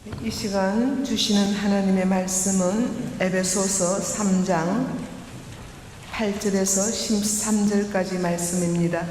이 시간 주시는 하나님의 말씀은 에베소서 3장 8절에서 13절까지 말씀입니다.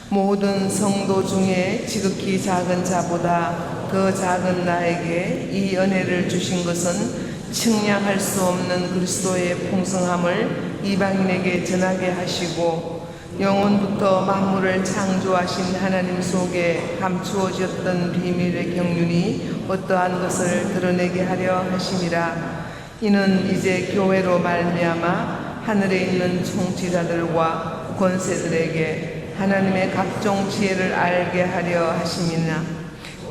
모든 성도 중에 지극히 작은 자보다 더 작은 나에게 이 은혜를 주신 것은 측량할 수 없는 그리스도의 풍성함을 이방인에게 전하게 하시고 영원부터 만물을 창조하신 하나님 속에 감추어졌던 비밀의 경륜이 어떠한 것을 드러내게 하려 하심이라. 이는 이제 교회로 말미암아 하늘에 있는 통치자들과 권세들에게 하나님의 각종 지혜를 알게 하려 하심이나,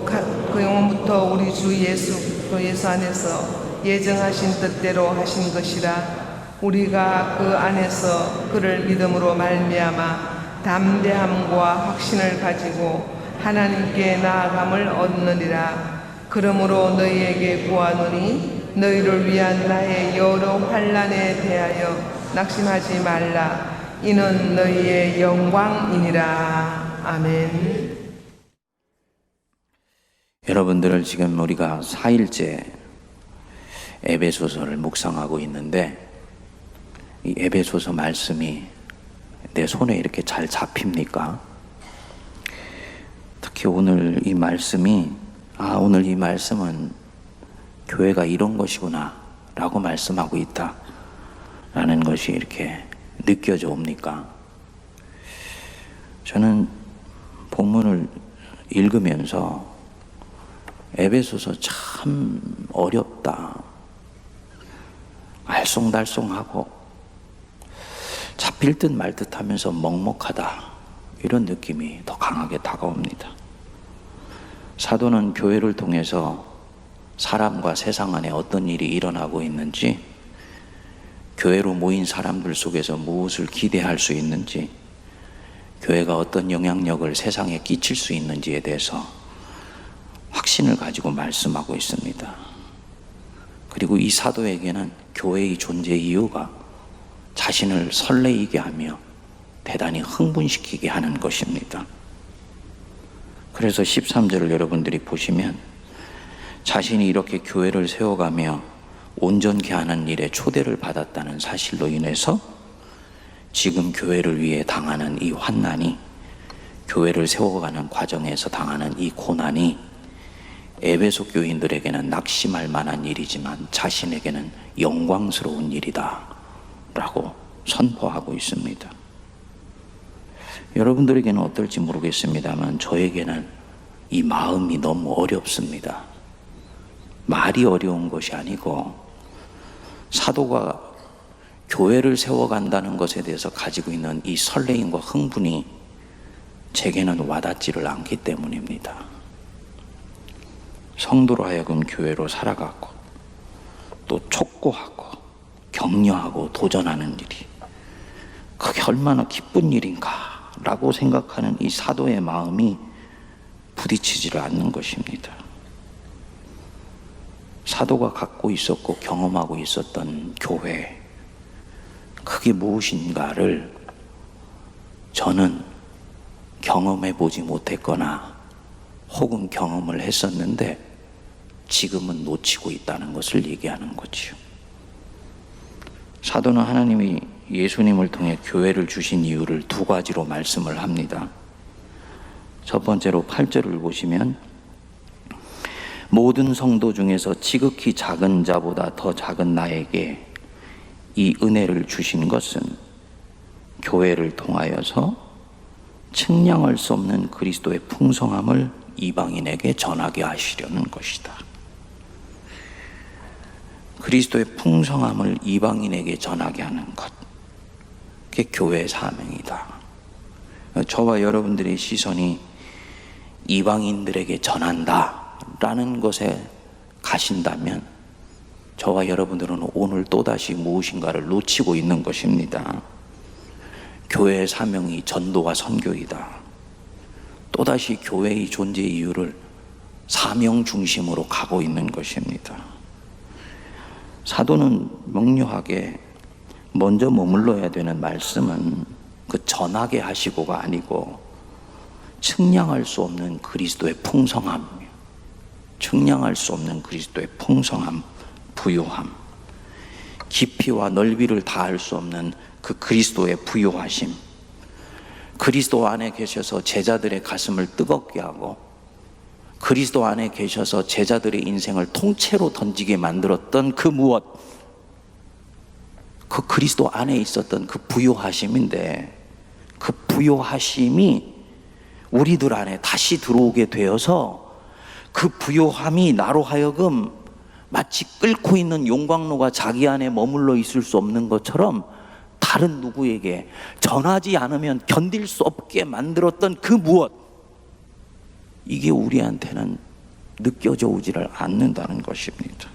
그 영원부터 우리 주 예수 안에서 예정하신 뜻대로 하신 것이라. 우리가 그 안에서 그를 믿음으로 말미암아 담대함과 확신을 가지고 하나님께 나아감을 얻느니라. 그러므로 너희에게 구하노니 너희를 위한 나의 여러 환난에 대하여 낙심하지 말라. 이는 너희의 영광이니라. 아멘. 여러분들을 지금 우리가 4일째 에베소서를 묵상하고 있는데, 이 에베소서 말씀이 내 손에 이렇게 잘 잡힙니까? 특히 오늘 이 말씀은 교회가 이런 것이구나 라고 말씀하고 있다 라는 것이 이렇게 느껴져 옵니까? 저는 본문을 읽으면서 에베소서 참 어렵다, 알쏭달쏭하고 잡힐 듯 말 듯 하면서 먹먹하다, 이런 느낌이 더 강하게 다가옵니다. 사도는 교회를 통해서 사람과 세상 안에 어떤 일이 일어나고 있는지, 교회로 모인 사람들 속에서 무엇을 기대할 수 있는지, 교회가 어떤 영향력을 세상에 끼칠 수 있는지에 대해서 확신을 가지고 말씀하고 있습니다. 그리고 이 사도에게는 교회의 존재 이유가 자신을 설레이게 하며 대단히 흥분시키게 하는 것입니다. 그래서 13절을 여러분들이 보시면, 자신이 이렇게 교회를 세워가며 온전케 하는 일에 초대를 받았다는 사실로 인해서 지금 교회를 위해 당하는 이 환난이, 교회를 세워가는 과정에서 당하는 이 고난이 에베소 교인들에게는 낙심할 만한 일이지만 자신에게는 영광스러운 일이다 라고 선포하고 있습니다. 여러분들에게는 어떨지 모르겠습니다만 저에게는 이 마음이 너무 어렵습니다. 말이 어려운 것이 아니고, 사도가 교회를 세워간다는 것에 대해서 가지고 있는 이 설레임과 흥분이 제게는 와닿지를 않기 때문입니다. 성도로 하여금 교회로 살아가고 또 촉구하고 격려하고 도전하는 일이 그게 얼마나 기쁜 일인가 라고 생각하는 이 사도의 마음이 부딪히지를 않는 것입니다. 사도가 갖고 있었고 경험하고 있었던 교회, 그게 무엇인가를 저는 경험해 보지 못했거나 혹은 경험을 했었는데 지금은 놓치고 있다는 것을 얘기하는 거지요. 사도는 하나님이 예수님을 통해 교회를 주신 이유를 두 가지로 말씀을 합니다. 첫 번째로 8절을 보시면, 모든 성도 중에서 지극히 작은 자보다 더 작은 나에게 이 은혜를 주신 것은 교회를 통하여서 측량할 수 없는 그리스도의 풍성함을 이방인에게 전하게 하시려는 것이다. 그리스도의 풍성함을 이방인에게 전하게 하는 것, 그게 교회의 사명이다. 저와 여러분들의 시선이 이방인들에게 전한다 라는 것에 가신다면 저와 여러분들은 오늘 또다시 무엇인가를 놓치고 있는 것입니다. 교회의 사명이 전도와 선교이다. 또다시 교회의 존재 이유를 사명 중심으로 가고 있는 것입니다. 사도는 명료하게 먼저 머물러야 되는 말씀은 그 전하게 하시고가 아니고 측량할 수 없는 그리스도의 풍성함, 측량할 수 없는 그리스도의 풍성함, 부요함, 깊이와 넓이를 다할 수 없는 그 그리스도의 부요하심, 그리스도 안에 계셔서 제자들의 가슴을 뜨겁게 하고 그리스도 안에 계셔서 제자들의 인생을 통째로 던지게 만들었던 그 무엇, 그 그리스도 안에 있었던 그 부요하심인데, 그 부요하심이 우리들 안에 다시 들어오게 되어서 그 부요함이 나로 하여금 마치 끓고 있는 용광로가 자기 안에 머물러 있을 수 없는 것처럼 다른 누구에게 전하지 않으면 견딜 수 없게 만들었던 그 무엇, 이게 우리한테는 느껴져 오지를 않는다는 것입니다.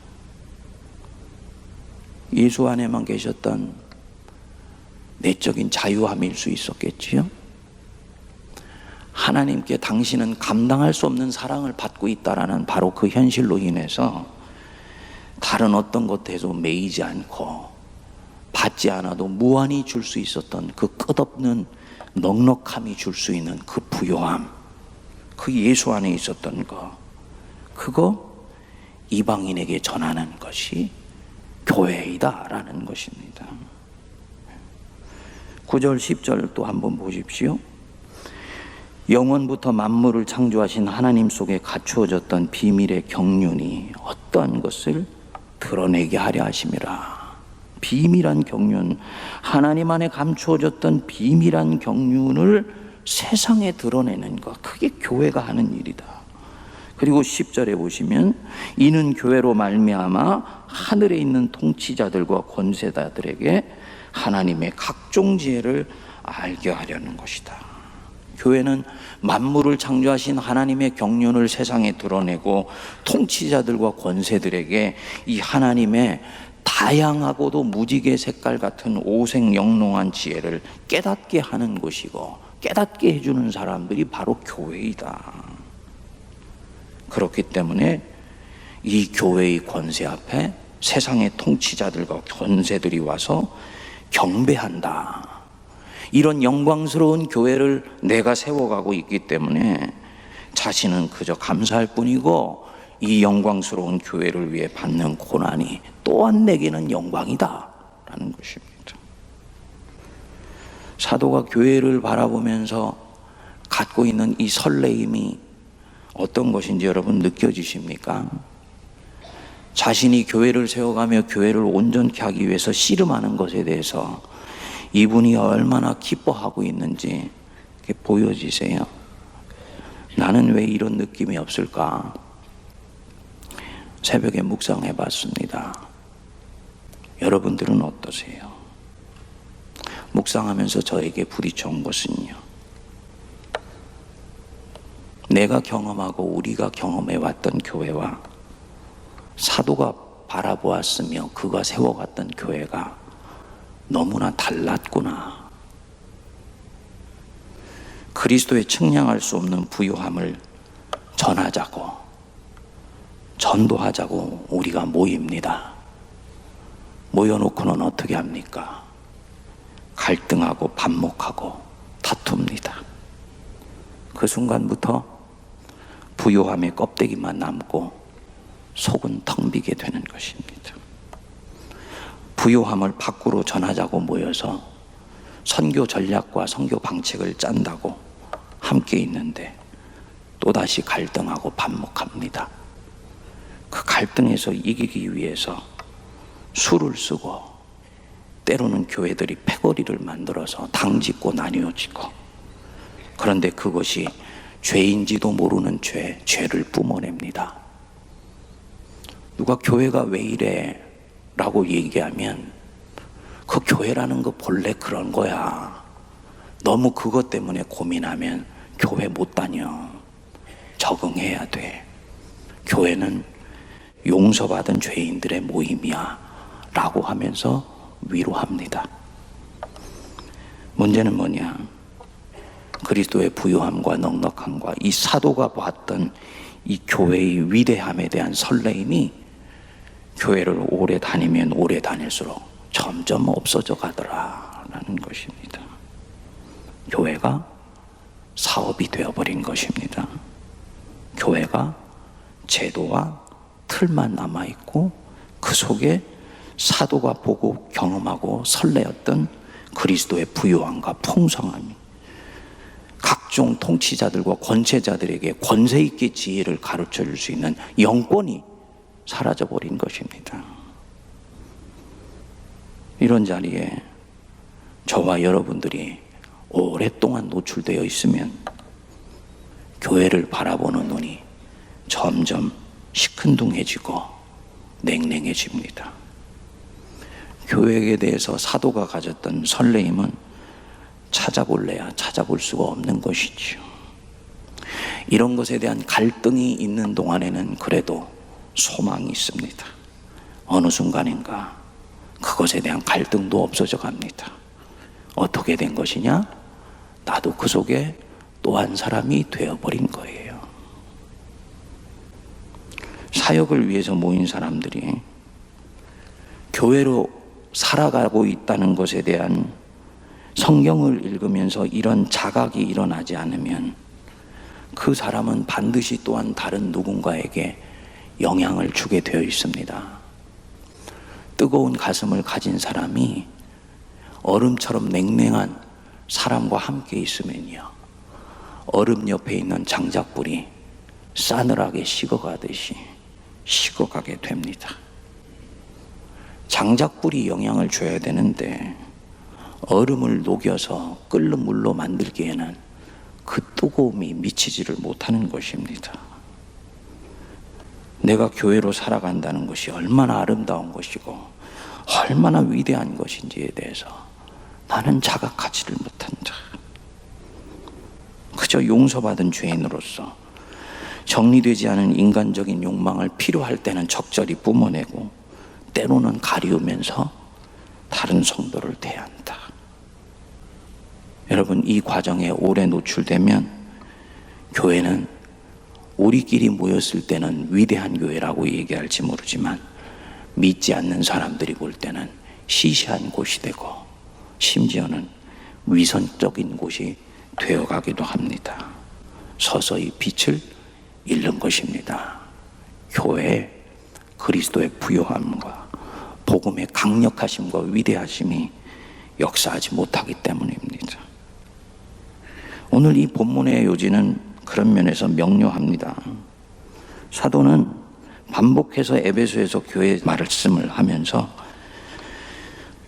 예수 안에만 계셨던 내적인 자유함일 수 있었겠지요. 하나님께 당신은 감당할 수 없는 사랑을 받고 있다라는 바로 그 현실로 인해서 다른 어떤 것에도 매이지 않고 받지 않아도 무한히 줄 수 있었던 그 끝없는 넉넉함이 줄 수 있는 그 부요함, 그 예수 안에 있었던 거, 그거 이방인에게 전하는 것이 교회이다라는 것입니다. 9절 10절 또 한번 보십시오. 영원부터 만물을 창조하신 하나님 속에 갖추어졌던 비밀의 경륜이 어떠한 것을 드러내게 하려 하심이라. 비밀한 경륜, 하나님 안에 감추어졌던 비밀한 경륜을 세상에 드러내는 것, 그게 교회가 하는 일이다. 그리고 10절에 보시면 이는 교회로 말미암아 하늘에 있는 통치자들과 권세자들에게 하나님의 각종 지혜를 알게 하려는 것이다. 교회는 만물을 창조하신 하나님의 경륜을 세상에 드러내고 통치자들과 권세들에게 이 하나님의 다양하고도 무지개 색깔 같은 오색영롱한 지혜를 깨닫게 하는 것이고, 깨닫게 해주는 사람들이 바로 교회이다. 그렇기 때문에 이 교회의 권세 앞에 세상의 통치자들과 권세들이 와서 경배한다. 이런 영광스러운 교회를 내가 세워가고 있기 때문에 자신은 그저 감사할 뿐이고 이 영광스러운 교회를 위해 받는 고난이 또한 내게는 영광이다 라는 것입니다. 사도가 교회를 바라보면서 갖고 있는 이 설레임이 어떤 것인지 여러분 느껴지십니까? 자신이 교회를 세워가며 교회를 온전케 하기 위해서 씨름하는 것에 대해서 이분이 얼마나 기뻐하고 있는지 보여지세요? 나는 왜 이런 느낌이 없을까? 새벽에 묵상해 봤습니다. 여러분들은 어떠세요? 묵상하면서 저에게 부딪혀온 것은요, 내가 경험하고 우리가 경험해 왔던 교회와 사도가 바라보았으며 그가 세워갔던 교회가 너무나 달랐구나. 그리스도의 측량할 수 없는 부요함을 전하자고, 전도하자고 우리가 모입니다. 모여놓고는 어떻게 합니까? 갈등하고 반목하고 다툽니다. 그 순간부터 부요함의 껍데기만 남고 속은 텅 비게 되는 것입니다. 부요함을 밖으로 전하자고 모여서 선교 전략과 선교 방책을 짠다고 함께 있는데 또다시 갈등하고 반목합니다. 그 갈등에서 이기기 위해서 수를 쓰고 때로는 교회들이 패거리를 만들어서 당짓고 나뉘어지고, 그런데 그것이 죄인지도 모르는 죄를 뿜어냅니다. 누가 교회가 왜 이래? 라고 얘기하면 그 교회라는 거 본래 그런 거야. 너무 그것 때문에 고민하면 교회 못 다녀. 적응해야 돼. 교회는 용서받은 죄인들의 모임이야. 라고 하면서 위로합니다. 문제는 뭐냐? 그리스도의 부요함과 넉넉함과 이 사도가 봤던 이 교회의 위대함에 대한 설레임이 교회를 오래 다니면 오래 다닐수록 점점 없어져 가더라라는 것입니다. 교회가 사업이 되어버린 것입니다. 교회가 제도와 틀만 남아있고 그 속에 사도가 보고 경험하고 설레었던 그리스도의 부요함과 풍성함이 각종 통치자들과 권세자들에게 권세 있게 지혜를 가르쳐 줄 수 있는 영권이 사라져버린 것입니다. 이런 자리에 저와 여러분들이 오랫동안 노출되어 있으면 교회를 바라보는 눈이 점점 시큰둥해지고 냉랭해집니다. 교회에 대해서 사도가 가졌던 설레임은 찾아볼래야 찾아볼 수가 없는 것이지요. 이런 것에 대한 갈등이 있는 동안에는 그래도 소망이 있습니다. 어느 순간인가 그것에 대한 갈등도 없어져 갑니다. 어떻게 된 것이냐? 나도 그 속에 또 한 사람이 되어버린 거예요. 사역을 위해서 모인 사람들이 교회로 살아가고 있다는 것에 대한 성경을 읽으면서 이런 자각이 일어나지 않으면 그 사람은 반드시 또한 다른 누군가에게 영향을 주게 되어 있습니다. 뜨거운 가슴을 가진 사람이 얼음처럼 냉랭한 사람과 함께 있으면요, 얼음 옆에 있는 장작불이 싸늘하게 식어가듯이 식어가게 됩니다. 장작불이 영향을 줘야 되는데 얼음을 녹여서 끓는 물로 만들기에는 그 뜨거움이 미치지를 못하는 것입니다. 내가 교회로 살아간다는 것이 얼마나 아름다운 것이고 얼마나 위대한 것인지에 대해서 나는 자각하지를 못한다. 그저 용서받은 죄인으로서 정리되지 않은 인간적인 욕망을 필요할 때는 적절히 뿜어내고 때로는 가리우면서 다른 성도를 대한다. 여러분, 이 과정에 오래 노출되면 교회는 우리끼리 모였을 때는 위대한 교회라고 얘기할지 모르지만 믿지 않는 사람들이 볼 때는 시시한 곳이 되고 심지어는 위선적인 곳이 되어가기도 합니다. 서서히 빛을 잃는 것입니다. 교회에 그리스도의 부요함과 복음의 강력하심과 위대하심이 역사하지 못하기 때문입니다. 오늘 이 본문의 요지는 그런 면에서 명료합니다. 사도는 반복해서 에베소에서 교회 말씀을 하면서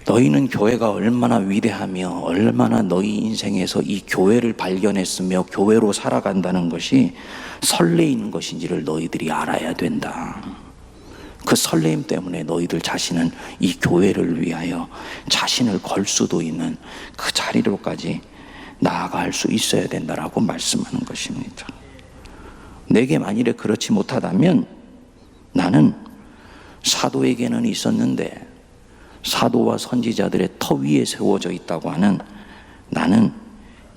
너희는 교회가 얼마나 위대하며 얼마나 너희 인생에서 이 교회를 발견했으며 교회로 살아간다는 것이 설레이는 것인지를 너희들이 알아야 된다. 그 설레임 때문에 너희들 자신은 이 교회를 위하여 자신을 걸 수도 있는 그 자리로까지 나아갈 수 있어야 된다라고 말씀하는 것입니다. 내게 만일에 그렇지 못하다면 나는 사도에게는 있었는데 사도와 선지자들의 터 위에 세워져 있다고 하는 나는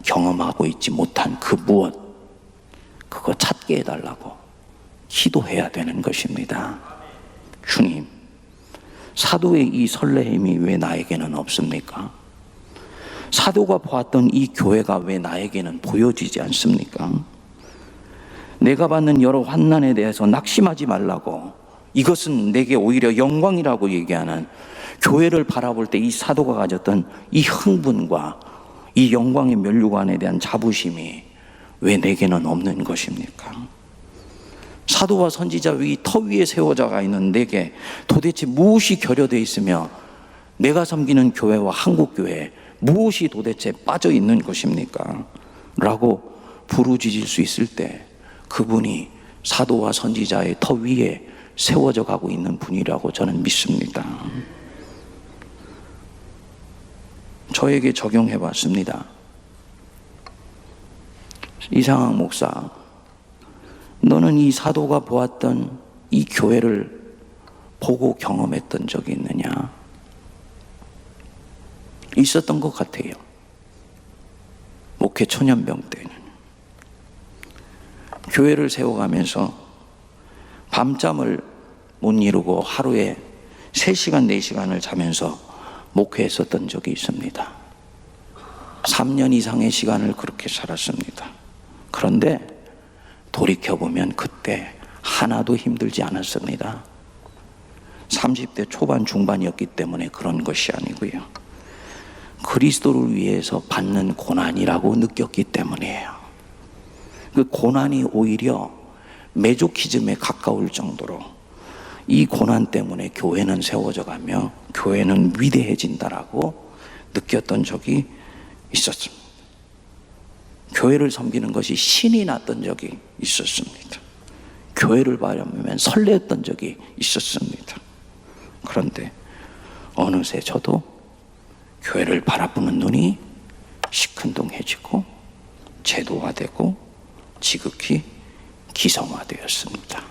경험하고 있지 못한 그 무엇, 그거 찾게 해달라고 기도해야 되는 것입니다. 주님, 사도의 이 설레임이 왜 나에게는 없습니까? 사도가 보았던 이 교회가 왜 나에게는 보여지지 않습니까? 내가 받는 여러 환난에 대해서 낙심하지 말라고, 이것은 내게 오히려 영광이라고 얘기하는 교회를 바라볼 때 이 사도가 가졌던 이 흥분과 이 영광의 면류관에 대한 자부심이 왜 내게는 없는 것입니까? 사도와 선지자 위 터 위에 세워져가 있는 내게 도대체 무엇이 결여되어 있으며 내가 섬기는 교회와 한국교회에 무엇이 도대체 빠져 있는 것입니까? 라고 부르짖을 수 있을 때 그분이 사도와 선지자의 터 위에 세워져 가고 있는 분이라고 저는 믿습니다. 저에게 적용해 봤습니다. 이상학 목사, 너는 이 사도가 보았던 이 교회를 보고 경험했던 적이 있느냐? 있었던 것 같아요. 목회 초년병 때는 교회를 세워가면서 밤잠을 못 이루고 하루에 3시간, 4시간을 자면서 목회했었던 적이 있습니다. 3년 이상의 시간을 그렇게 살았습니다. 그런데 돌이켜보면 그때 하나도 힘들지 않았습니다. 30대 초반 중반이었기 때문에 그런 것이 아니고요. 그리스도를 위해서 받는 고난이라고 느꼈기 때문이에요. 그 고난이 오히려 메조키즘에 가까울 정도로 이 고난 때문에 교회는 세워져 가며 교회는 위대해진다라고 느꼈던 적이 있었습니다. 교회를 섬기는 것이 신이 났던 적이 있었습니다. 교회를 바라보면 설레었던 적이 있었습니다. 그런데 어느새 저도 교회를 바라보는 눈이 시큰둥해지고 제도화되고 지극히 기성화되었습니다.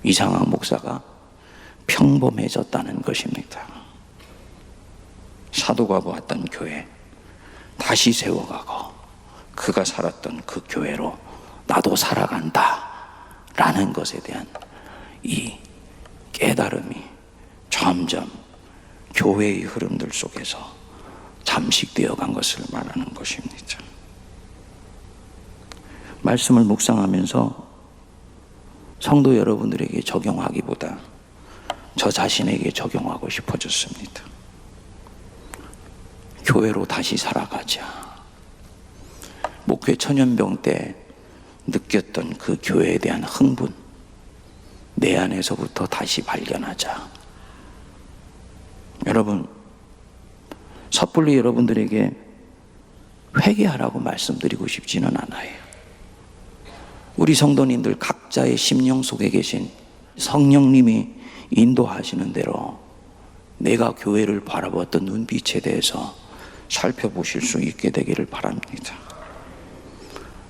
이상학 목사가 평범해졌다는 것입니다. 사도가 보았던 교회 다시 세워가고 그가 살았던 그 교회로 나도 살아간다 라는 것에 대한 이 깨달음이 점점 교회의 흐름들 속에서 잠식되어 간 것을 말하는 것입니다. 말씀을 묵상하면서 성도 여러분들에게 적용하기보다 저 자신에게 적용하고 싶어졌습니다. 교회로 다시 살아가자. 목회 천연병 때 느꼈던 그 교회에 대한 흥분, 내 안에서부터 다시 발견하자. 여러분, 섣불리 여러분들에게 회개하라고 말씀드리고 싶지는 않아요. 우리 성도님들 각자의 심령 속에 계신 성령님이 인도하시는 대로 내가 교회를 바라보았던 눈빛에 대해서 살펴보실 수 있게 되기를 바랍니다.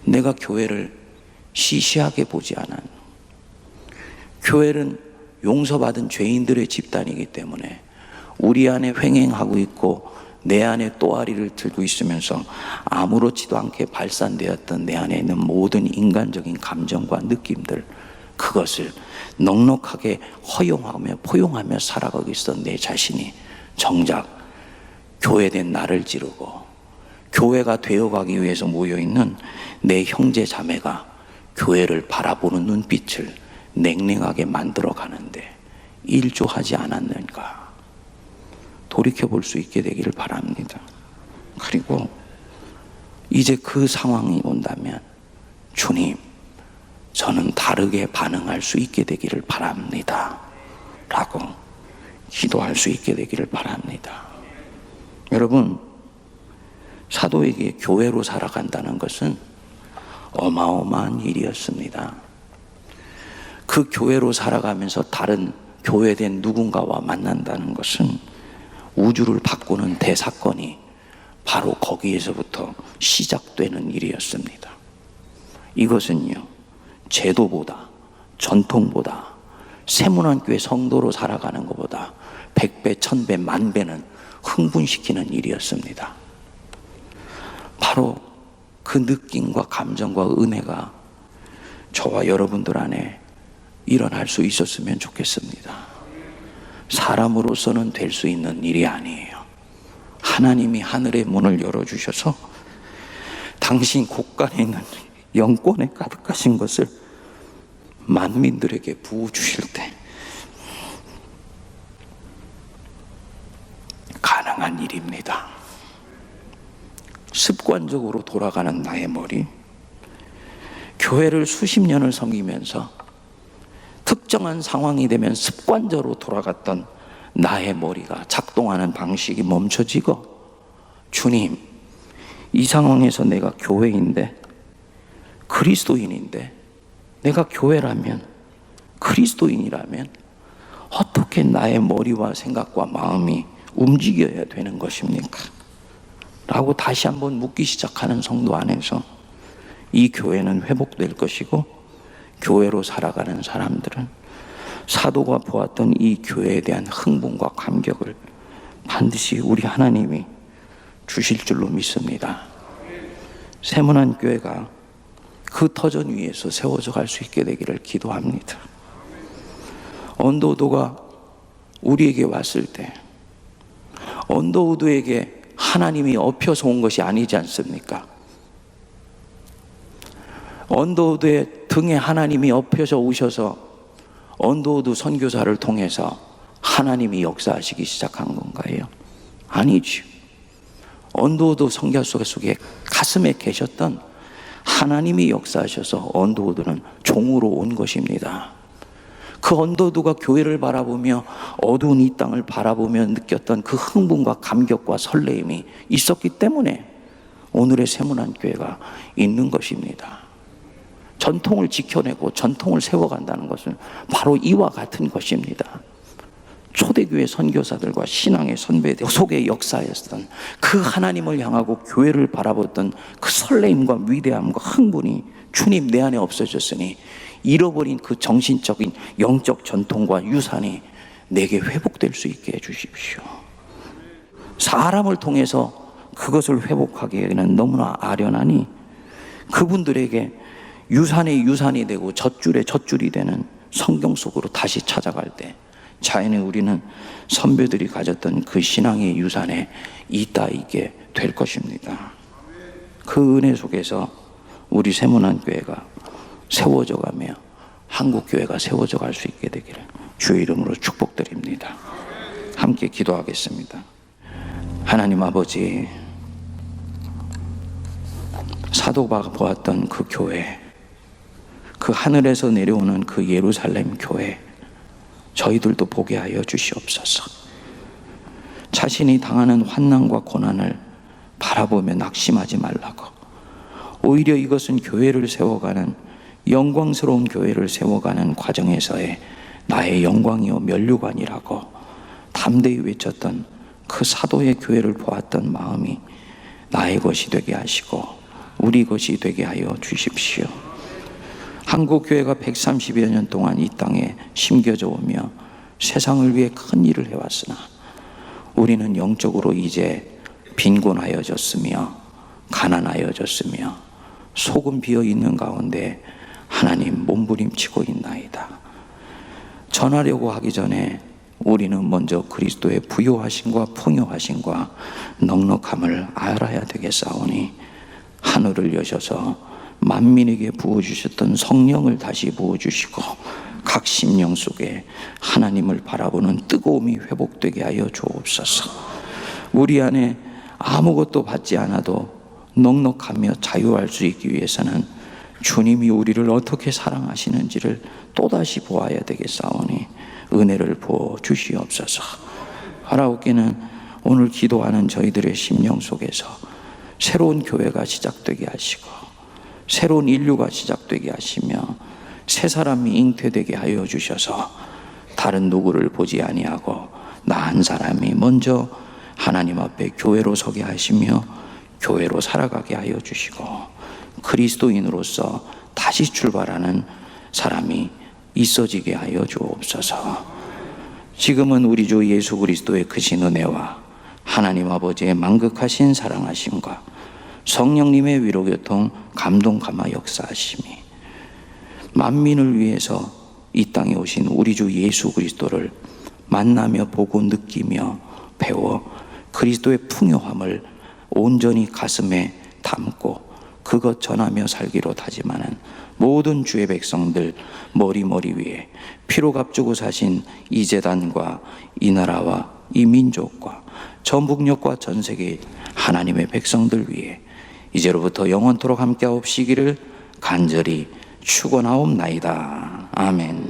내가 교회를 시시하게 보지 않은, 교회는 용서받은 죄인들의 집단이기 때문에 우리 안에 횡행하고 있고 내 안에 또아리를 들고 있으면서 아무렇지도 않게 발산되었던 내 안에 있는 모든 인간적인 감정과 느낌들, 그것을 넉넉하게 허용하며 포용하며 살아가고 있었던 내 자신이 정작 교회된 나를 찌르고 교회가 되어가기 위해서 모여있는 내 형제 자매가 교회를 바라보는 눈빛을 냉랭하게 만들어가는데 일조하지 않았는가 돌이켜볼 수 있게 되기를 바랍니다. 그리고 이제 그 상황이 온다면 주님, 저는 다르게 반응할 수 있게 되기를 바랍니다 라고 기도할 수 있게 되기를 바랍니다. 여러분, 사도에게 교회로 살아간다는 것은 어마어마한 일이었습니다. 그 교회로 살아가면서 다른 교회된 누군가와 만난다는 것은 우주를 바꾸는 대사건이 바로 거기에서부터 시작되는 일이었습니다. 이것은요, 제도보다 전통보다 세문안교회 성도로 살아가는 것보다 100배, 1000배, 만배는 흥분시키는 일이었습니다. 바로 그 느낌과 감정과 은혜가 저와 여러분들 안에 일어날 수 있었으면 좋겠습니다. 사람으로서는 될 수 있는 일이 아니에요. 하나님이 하늘의 문을 열어주셔서 당신 곳간에 있는 영권에 가득하신 것을 만민들에게 부어주실 때 가능한 일입니다. 습관적으로 돌아가는 나의 머리, 교회를 수십 년을 섬기면서 특정한 상황이 되면 습관적으로 돌아갔던 나의 머리가 작동하는 방식이 멈춰지고, 주님, 이 상황에서 내가 교회인데, 그리스도인인데, 내가 교회라면, 그리스도인이라면 어떻게 나의 머리와 생각과 마음이 움직여야 되는 것입니까? 라고 다시 한번 묻기 시작하는 성도 안에서 이 교회는 회복될 것이고, 교회로 살아가는 사람들은 사도가 보았던 이 교회에 대한 흥분과 감격을 반드시 우리 하나님이 주실 줄로 믿습니다. 세문안교회가 그 터전 위에서 세워져 갈 수 있게 되기를 기도합니다. 언더우드가 우리에게 왔을 때 언더우드에게 하나님이 엎혀서 온 것이 아니지 않습니까? 언더우드의 등에 하나님이 엎여져 오셔서 언더우드 선교사를 통해서 하나님이 역사하시기 시작한 건가요? 아니죠. 언더우드 선교사 속에 가슴에 계셨던 하나님이 역사하셔서 언더우드는 종으로 온 것입니다. 그 언더우드가 교회를 바라보며 어두운 이 땅을 바라보며 느꼈던 그 흥분과 감격과 설레임이 있었기 때문에 오늘의 세문안교회가 있는 것입니다. 전통을 지켜내고 전통을 세워간다는 것은 바로 이와 같은 것입니다. 초대교회 선교사들과 신앙의 선배들 속의 역사였던 그 하나님을 향하고 교회를 바라봤던 그 설레임과 위대함과 흥분이 주님 내 안에 없어졌으니 잃어버린 그 정신적인 영적 전통과 유산이 내게 회복될 수 있게 해주십시오. 사람을 통해서 그것을 회복하기에는 너무나 아련하니 그분들에게 유산의 유산이 되고 젖줄의 젖줄이 되는 성경 속으로 다시 찾아갈 때 자연히 우리는 선배들이 가졌던 그 신앙의 유산에 있다 있게 될 것입니다. 그 은혜 속에서 우리 세문안교회가 세워져 가며 한국교회가 세워져 갈 수 있게 되기를 주의 이름으로 축복드립니다. 함께 기도하겠습니다. 하나님 아버지, 사도가 보았던 그 교회, 그 하늘에서 내려오는 그 예루살렘 교회, 저희들도 보게 하여 주시옵소서. 자신이 당하는 환난과 고난을 바라보며 낙심하지 말라고, 오히려 이것은 교회를 세워가는, 영광스러운 교회를 세워가는 과정에서의 나의 영광이요 면류관이라고 담대히 외쳤던 그 사도의 교회를 보았던 마음이 나의 것이 되게 하시고 우리 것이 되게 하여 주십시오. 한국교회가 130여 년 동안 이 땅에 심겨져 오며 세상을 위해 큰 일을 해왔으나 우리는 영적으로 이제 빈곤하여졌으며 가난하여졌으며 속은 비어있는 가운데 하나님 몸부림치고 있나이다. 전하려고 하기 전에 우리는 먼저 그리스도의 부요하심과 풍요하심과 넉넉함을 알아야 되겠사오니 하늘을 여셔서 만민에게 부어주셨던 성령을 다시 부어주시고 각 심령 속에 하나님을 바라보는 뜨거움이 회복되게 하여 주옵소서. 우리 안에 아무것도 받지 않아도 넉넉하며 자유할 수 있기 위해서는 주님이 우리를 어떻게 사랑하시는지를 또다시 보아야 되겠사오니 은혜를 부어 주시옵소서. 하나님께는 오늘 기도하는 저희들의 심령 속에서 새로운 교회가 시작되게 하시고 새로운 인류가 시작되게 하시며 새 사람이 잉태되게 하여 주셔서 다른 누구를 보지 아니하고 나 한 사람이 먼저 하나님 앞에 교회로 서게 하시며 교회로 살아가게 하여 주시고 그리스도인으로서 다시 출발하는 사람이 있어지게 하여 주옵소서. 지금은 우리 주 예수 그리스도의 크신 은혜와 하나님 아버지의 만극하신 사랑하심과 성령님의 위로교통 감동 감화 역사하심이 만민을 위해서 이 땅에 오신 우리 주 예수 그리스도를 만나며 보고 느끼며 배워 그리스도의 풍요함을 온전히 가슴에 담고 그것 전하며 살기로 다짐하는 모든 주의 백성들 머리 위에 피로 값주고 사신 이 재단과 이 나라와 이 민족과 전북녘과 전 세계 하나님의 백성들 위해 이제로부터 영원토록 함께하옵시기를 간절히 축원하옵나이다. 아멘.